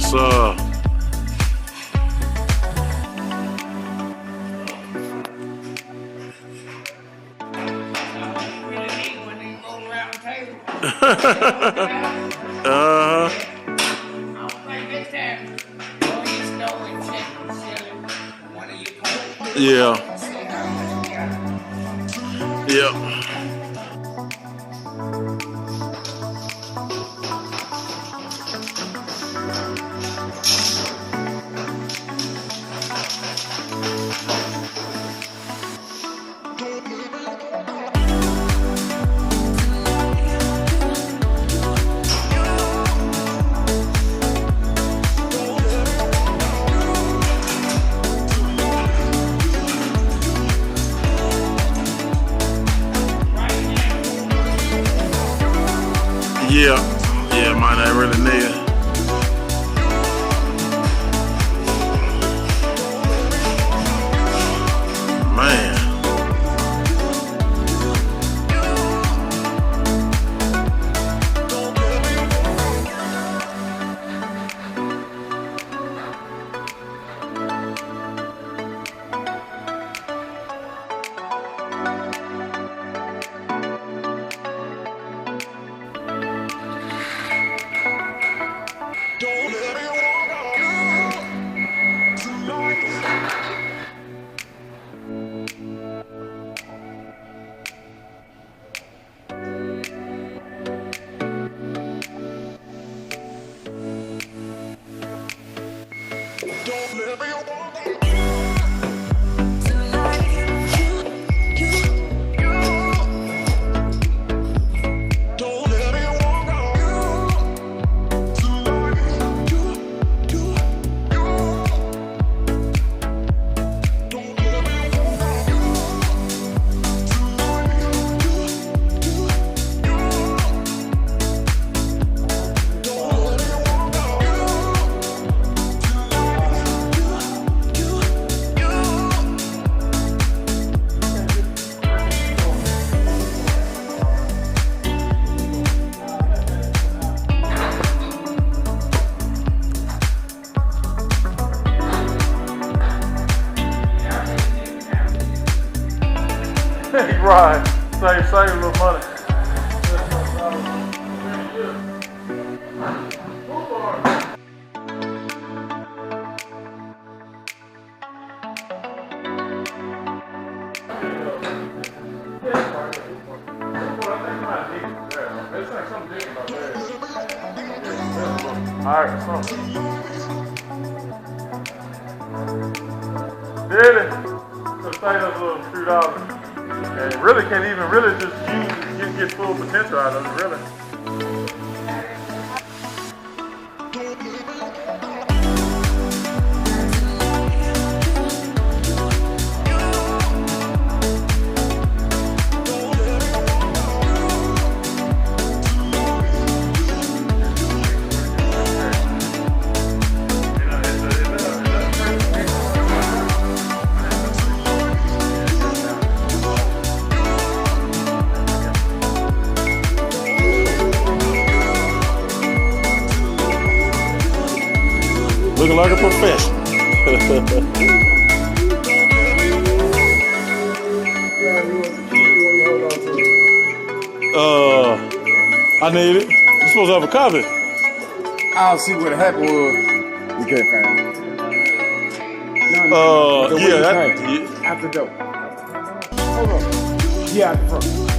Yes, sir. Yeah. Yeah. Yeah. Yeah, mine ain't really near. Man. Right. Save a little money. Alright, so. Did it? So save us a little $2. And really can't even really just use it, get full potential out of it, really. Looking like a professional. I need it. You're supposed to have a copy. I'll see what happened was. We couldn't find it. Yeah, Out the door. Hold on. Yeah, out the front.